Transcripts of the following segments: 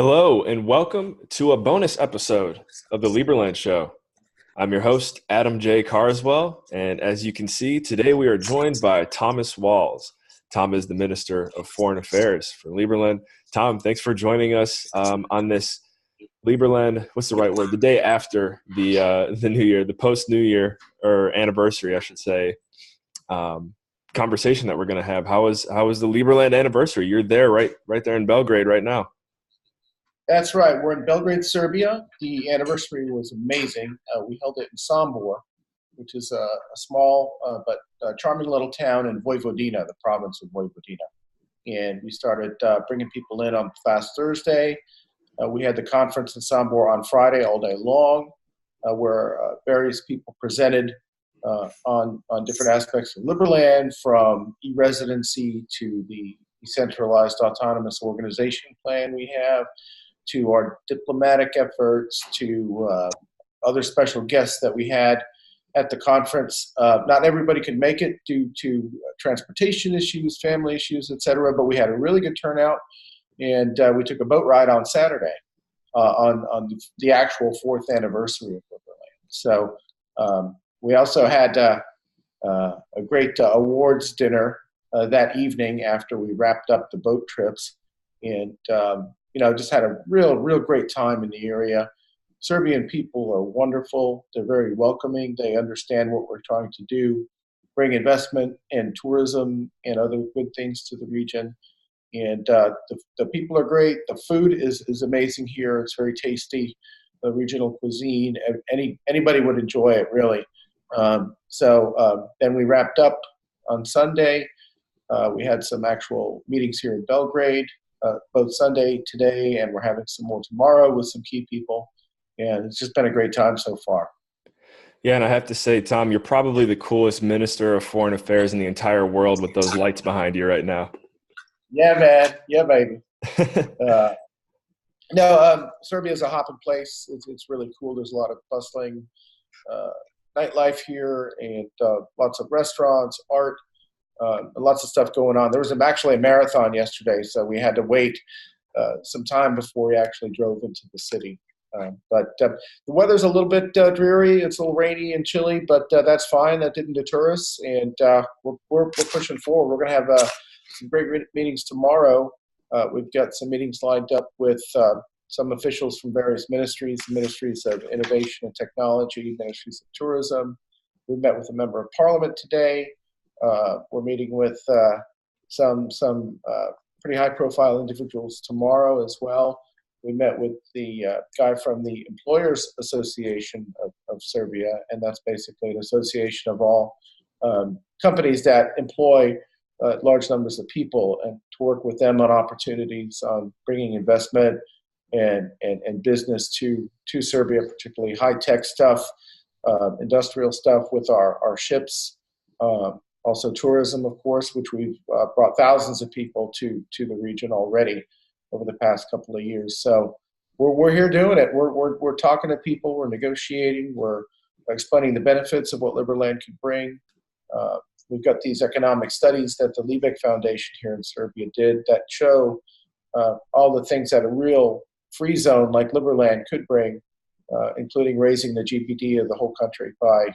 Hello, and welcome to a bonus episode of the Lieberland Show. I'm your host, Adam J. Carswell, and as you can see, today we are joined by Thomas Walls. Tom is the Minister of Foreign Affairs for Lieberland. Tom, thanks for joining us on this Lieberland, what's the right word? The day after the New Year, the post-New Year, or anniversary, I should say, conversation that we're going to have. How was the Lieberland anniversary? You're there, right there in Belgrade right now. That's right. We're in Belgrade, Serbia. The anniversary was amazing. We held it in Sombor, which is a small but charming little town in Vojvodina, the province of Vojvodina. And we started bringing people in on Fast Thursday. We had the conference in Sombor on Friday all day long, where various people presented on different aspects of Liberland, from E-residency to the decentralized autonomous organization plan we have, to our diplomatic efforts, to other special guests that we had at the conference. Not everybody could make it due to transportation issues, family issues, etc., but we had a really good turnout, and we took a boat ride on Saturday on the actual fourth anniversary of Liberland. So we also had a great awards dinner that evening after we wrapped up the boat trips, and just had a real great time in the area. Serbian people are wonderful. They're very welcoming. They understand what we're trying to do, bring investment and tourism and other good things to the region. And the people are great. The food is amazing here. It's very tasty. The regional cuisine, anybody would enjoy it, really. Then we wrapped up on Sunday. We had some actual meetings here in Belgrade, both Sunday, today, and we're having some more tomorrow with some key people. And it's just been a great time so far. Yeah, and I have to say, Tom, you're probably the coolest Minister of Foreign Affairs in the entire world with those lights behind you right now. Yeah, man. Yeah, baby. Serbia is a hopping place. It's really cool. There's a lot of bustling nightlife here, and lots of restaurants, art, lots of stuff going on. There was actually a marathon yesterday, so we had to wait some time before we actually drove into the city. But the weather's a little bit dreary. It's a little rainy and chilly, but that's fine. That didn't deter us, and we're pushing forward. We're going to have some great meetings tomorrow. We've got some meetings lined up with some officials from various ministries of innovation and technology, ministries of tourism. We met with a member of parliament today. We're meeting with some pretty high-profile individuals tomorrow as well. We met with the guy from the Employers Association of Serbia, and that's basically an association of all companies that employ large numbers of people, and to work with them on opportunities on bringing investment and business to Serbia, particularly high-tech stuff, industrial stuff with our ships. Also tourism, of course, which we've brought thousands of people to the region already over the past couple of years. So we're here doing it. We're talking to people. We're negotiating. We're explaining the benefits of what Liberland can bring. We've got these economic studies that the Liebherr Foundation here in Serbia did that show all the things that a real free zone like Liberland could bring, including raising the GDP of the whole country by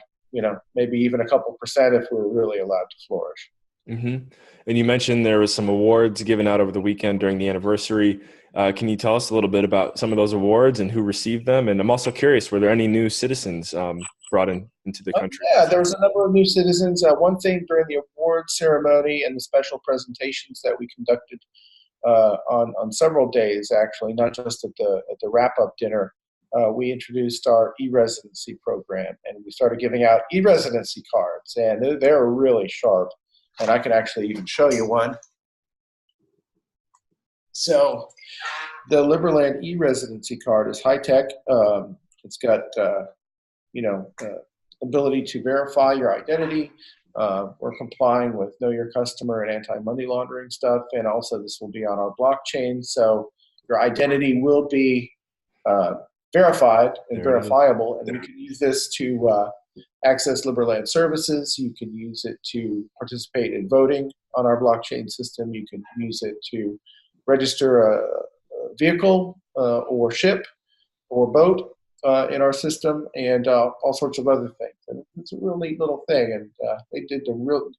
maybe even a couple percent if we're really allowed to flourish. Mm-hmm. And you mentioned there was some awards given out over the weekend during the anniversary. Can you tell us a little bit about some of those awards and who received them? And I'm also curious, were there any new citizens brought into the country? Yeah, there was a number of new citizens. One thing during the award ceremony and the special presentations that we conducted on several days, actually, not just at the wrap-up dinner, we introduced our E-residency program, and we started giving out E-residency cards, and they're really sharp, and I can actually even show you one. So the Liberland E-residency card is high-tech. It's got ability to verify your identity. We're complying with Know Your Customer and anti-money laundering stuff, and also this will be on our blockchain, so your identity will be verified and verifiable, and you can use this to access Liberland services. You can use it to participate in voting on our blockchain system. You can use it to register a vehicle or ship or boat in our system, and all sorts of other things. And it's a real neat little thing. And they did a real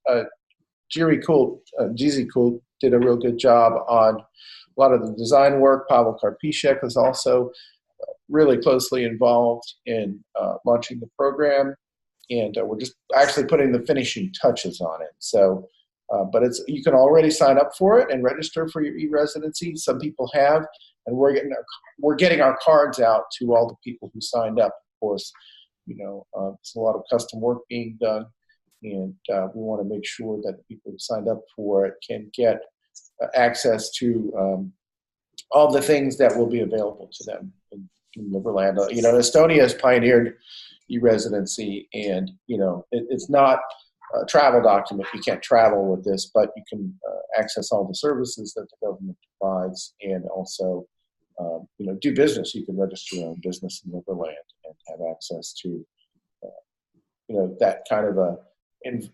GZ Cool did a real good job on a lot of the design work. Pavel Karpiszek was also really closely involved in launching the program, and we're just actually putting the finishing touches on it. So, but you can already sign up for it and register for your e-residency. Some people have, and we're getting our cards out to all the people who signed up. Of course, there's a lot of custom work being done, and we want to make sure that the people who signed up for it can get access to all the things that will be available to them in Liberland. Estonia has pioneered e-residency, and it's not a travel document. You can't travel with this, but you can access all the services that the government provides, and also do business. You can register your own business in Liberland and have access to that kind of a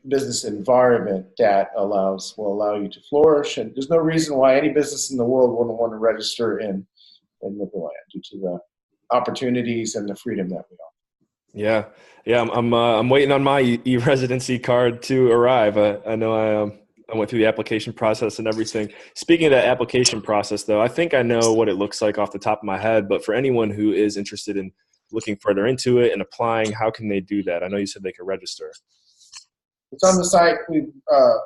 business environment that will allow you to flourish. And there's no reason why any business in the world wouldn't want to register in Liberland due to the opportunities and the freedom that we offer. Yeah. I'm waiting on my e-residency card to arrive. I know I went through the application process and everything. Speaking of that application process, though, I think I know what it looks like off the top of my head. But for anyone who is interested in looking further into it and applying, how can they do that? I know you said they could register. It's on the site. We've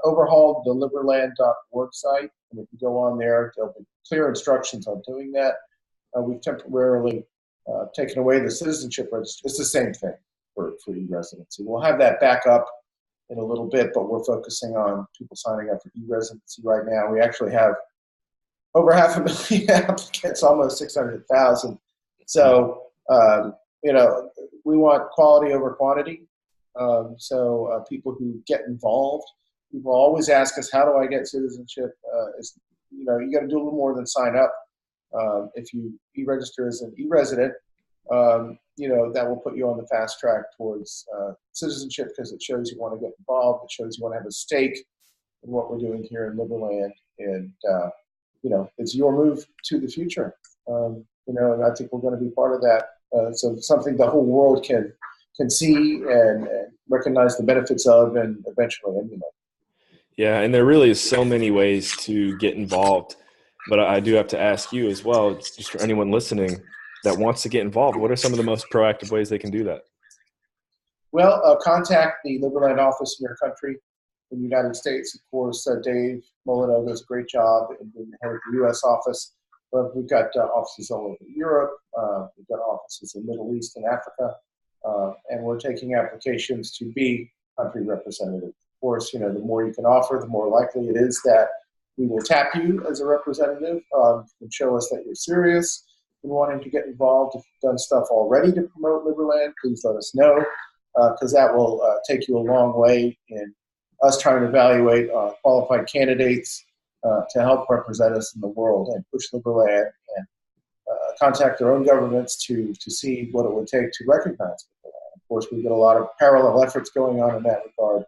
overhauled the liberland.org site, and if you go on there, there'll be clear instructions on doing that. We've temporarily taken away the citizenship register. It's the same thing for e-residency. We'll have that back up in a little bit, but we're focusing on people signing up for e-residency right now. We actually have over 500,000 applicants, almost 600,000. So, we want quality over quantity. So people who get involved, people always ask us, how do I get citizenship? You got to do a little more than sign up. If you e-register as an e-resident, that will put you on the fast track towards citizenship, because it shows you want to get involved. It shows you want to have a stake in what we're doing here in Liberland. And, it's your move to the future. And I think we're going to be part of that. So something the whole world can see and recognize the benefits of, and eventually emulate. Yeah, and there really is so many ways to get involved. But I do have to ask you as well, just for anyone listening that wants to get involved, what are some of the most proactive ways they can do that? Well, contact the Liberland office in your country. In the United States, of course, Dave Molino does a great job in being the head of the U.S. office. But we've got offices all over Europe. We've got offices in the Middle East and Africa. And we're taking applications to be country representative. Of course, the more you can offer, the more likely it is that we will tap you as a representative and show us that you're serious in wanting to get involved. If you've done stuff already to promote Liberland, please let us know, because that will take you a long way in us trying to evaluate qualified candidates to help represent us in the world and push Liberland, and contact their own governments to see what it would take to recognize Liberland. Of course, we've got a lot of parallel efforts going on in that regard,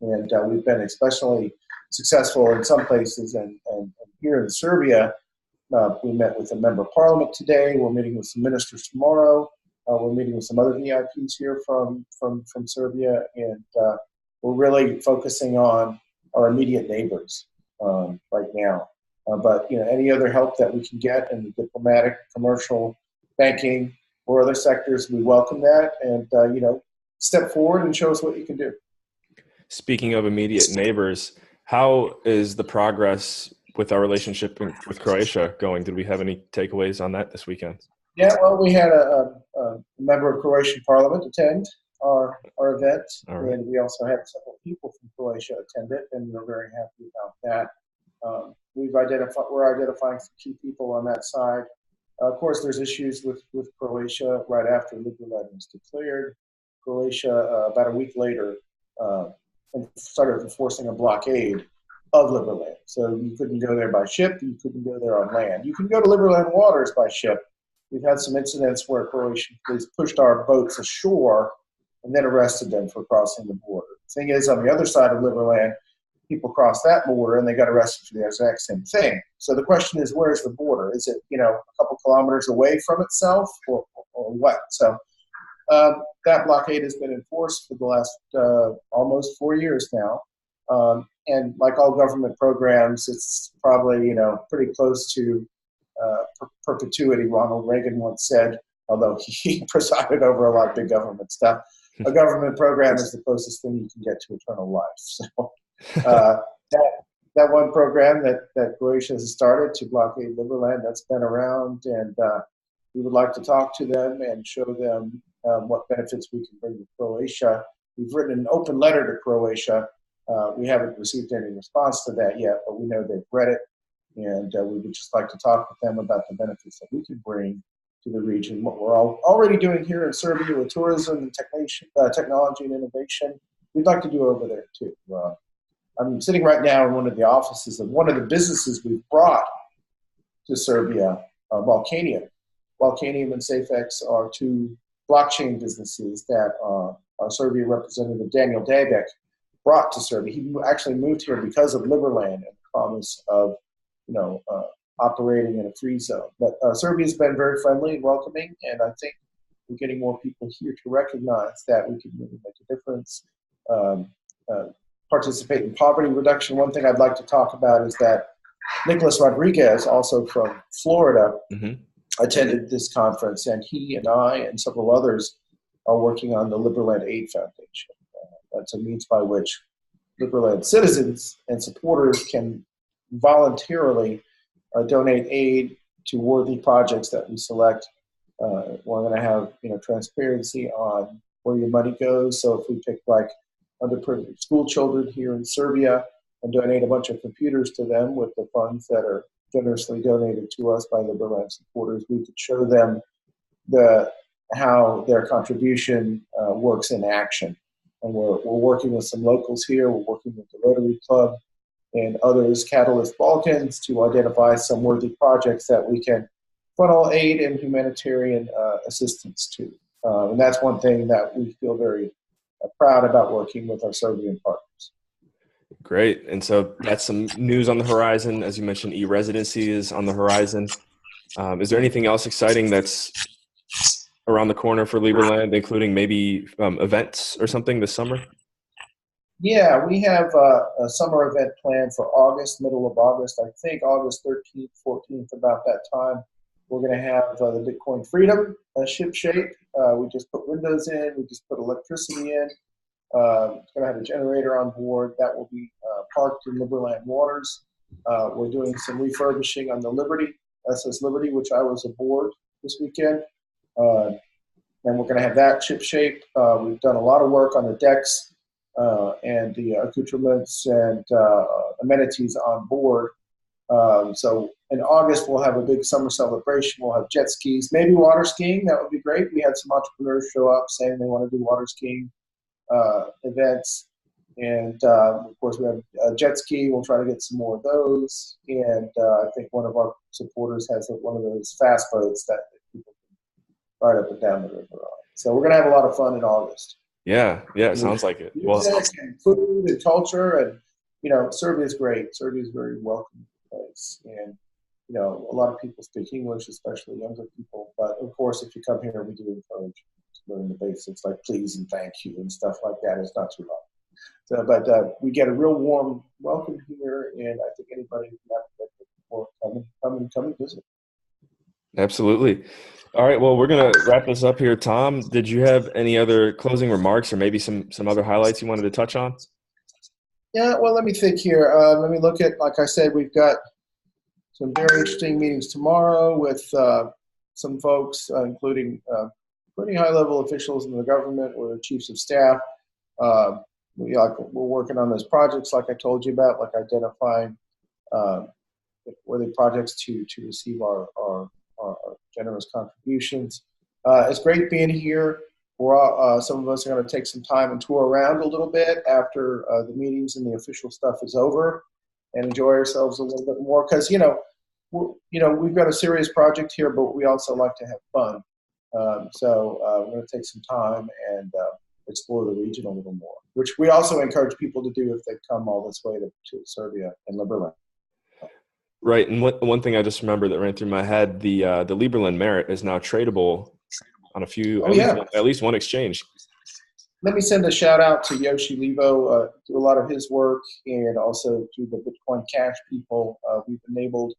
and we've been especially successful in some places. And here in Serbia, we met with a member of parliament today. We're meeting with some ministers tomorrow. We're meeting with some other VIPs here from Serbia, and we're really focusing on our immediate neighbors right now. But any other help that we can get in the diplomatic, commercial, banking, or other sectors, we welcome that. And step forward and show us what you can do. Speaking of immediate neighbors, how is the progress with our relationship with Croatia going? Did we have any takeaways on that this weekend? Yeah, well, we had a member of Croatian Parliament attend our event, right. And we also had several people from Croatia attend it, and we're very happy about that. We're identifying some key people on that side. Of course, there's issues with Croatia right after Liberland was declared. Croatia, about a week later, started enforcing a blockade of Liberland. So you couldn't go there by ship, you couldn't go there on land. You can go to Liberland waters by ship. We've had some incidents where Croatian police pushed our boats ashore and then arrested them for crossing the border. The thing is, on the other side of Liberland, people crossed that border and they got arrested for the exact same thing. So the question is, where's the border? Is it, a couple kilometers away from itself, or what. So that blockade has been enforced for the last almost 4 years now. And like all government programs, it's probably, pretty close to perpetuity. Ronald Reagan once said, although he presided over a lot of big government stuff, a government program is the closest thing you can get to eternal life. So that one program that Croatia has started to blockade Liberland, that's been around, and we would like to talk to them and show them what benefits we can bring to Croatia. We've written an open letter to Croatia. We haven't received any response to that yet, but we know they've read it, and we would just like to talk with them about the benefits that we can bring to the region, what we're already doing here in Serbia with tourism and technology and innovation. We'd like to do over there too. I'm sitting right now in one of the offices of one of the businesses we've brought to Serbia, Volcanium. Volcanium and SafeX are two blockchain businesses that our Serbia representative Daniel Davic brought to Serbia. He actually moved here because of Liberland and the promise of, operating in a free zone. But Serbia's been very friendly and welcoming, and I think we're getting more people here to recognize that we can really make a difference, participate in poverty reduction. One thing I'd like to talk about is that Nicholas Rodriguez, also from Florida, attended this conference, and he and I and several others are working on the Liberland Aid Foundation. That's a means by which Liberland citizens and supporters can voluntarily donate aid to worthy projects that we select. We're going to have transparency on where your money goes. So if we pick like underprivileged school children here in Serbia and donate a bunch of computers to them with the funds that are generously donated to us by Liberland supporters, we could show them how their contribution works in action. And we're working with some locals here. We're working with the Rotary Club and others, Catalyst Balkans, to identify some worthy projects that we can funnel aid and humanitarian assistance to. And that's one thing that we feel very proud about working with our Serbian partners. Great. And so that's some news on the horizon. As you mentioned, E-residency is on the horizon. Is there anything else exciting that's around the corner for Liberland, including maybe events or something this summer? Yeah, we have a summer event planned for August, middle of August. I think August 13th, 14th, about that time. We're going to have the Bitcoin Freedom ship shape. We just put windows in. We just put electricity in. It's going to have a generator on board that will be parked in Liberland waters. We're doing some refurbishing on the Liberty, SS Liberty, which I was aboard this weekend. And we're going to have that ship shape. We've done a lot of work on the decks and the accoutrements and amenities on board. So in August, we'll have a big summer celebration. We'll have jet skis, maybe water skiing. That would be great. We had some entrepreneurs show up saying they want to do water skiing events. And of course, we have a jet ski. We'll try to get some more of those. And I think one of our supporters has one of those fast boats that people can ride up and down the river on. So we're going to have a lot of fun in August. Yeah, it sounds like it. Music and food and culture, and Serbia is great. Serbia is a very welcoming place, and a lot of people speak English, especially younger people. But of course, if you come here, we do encourage you to learn the basics like please and thank you and stuff like that. It's not too long. So, but we get a real warm welcome here, and I think anybody who hasn't been before, come and visit. Absolutely. All right. Well, we're going to wrap this up here. Tom, did you have any other closing remarks or maybe some other highlights you wanted to touch on? Yeah, well, let me think here. Let me look at, like I said, we've got some very interesting meetings tomorrow with some folks, including pretty high-level officials in the government or the chiefs of staff. We're working on those projects, like I told you about, like identifying worthy projects to receive our generous contributions. It's great being here. Some of us are going to take some time and tour around a little bit after the meetings and the official stuff is over, and enjoy ourselves a little bit more. Because we've got a serious project here, but we also like to have fun. So we're going to take some time and explore the region a little more, which we also encourage people to do if they come all this way to Serbia and Liberland. Right. And one thing I just remembered that ran through my head, the Liberland Merit is now tradable on a few, Oh yeah. at least one exchange. Let me send a shout out to Yoshi Levo, do a lot of his work, and also to the Bitcoin Cash people. We've enabled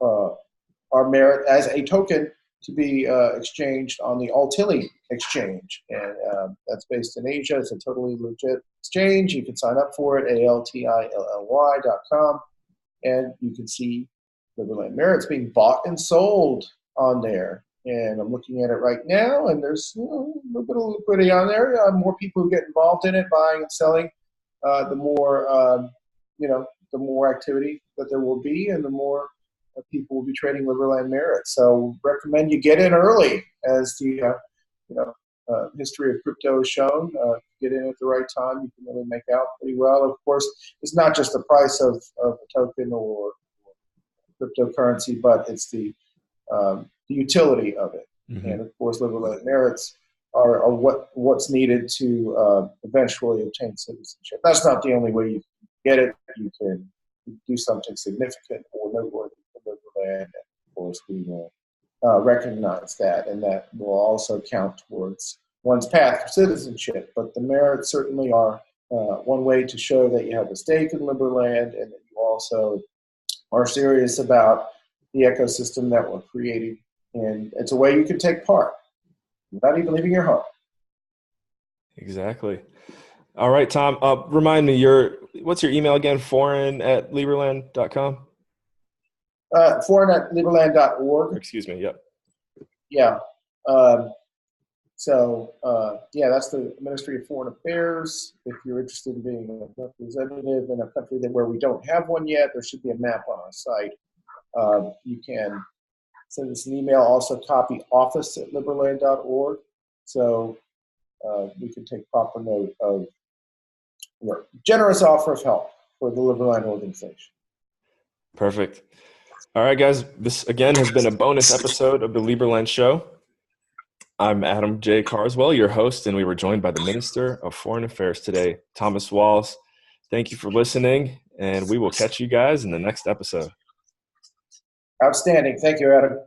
our merit as a token to be exchanged on the Altilli exchange. And that's based in Asia. It's a totally legit exchange. You can sign up for it, altilly.com. And you can see Liberland Merit's being bought and sold on there. And I'm looking at it right now, and there's a little bit of liquidity on there. More people who get involved in it, buying and selling, the more the more activity that there will be, and the more people will be trading Liberland Merit. So recommend you get in early, as the history of crypto has shown. Get in at the right time, you can really make out pretty well. Of course, it's not just the price of a token or cryptocurrency, but it's the utility of it. Mm-hmm. And of course, Liberland Merits are what's needed to eventually obtain citizenship. That's not the only way you can get it. You can do something significant or noteworthy for Liberland. And of course, we will recognize that, and that will also count towards one's path to citizenship. But the merits certainly are one way to show that you have a stake in Liberland, and that you also are serious about the ecosystem that we're creating. And it's a way you can take part without even leaving your home. Exactly. All right, Tom, remind me, what's your email again? foreign@liberland.com? Foreign@liberland.org. Excuse me, yep. Yeah. That's the Ministry of Foreign Affairs. If you're interested in being a representative in a country where we don't have one yet, there should be a map on our site. You can send us an email, also copy office@liberland.org, so we can take proper note of your generous offer of help for the Liberland organization. Perfect. All right, guys, this again has been a bonus episode of the Liberland Show. I'm Adam J. Carswell, your host, and we were joined by the Minister of Foreign Affairs today, Thomas Walls. Thank you for listening, and we will catch you guys in the next episode. Outstanding. Thank you, Adam.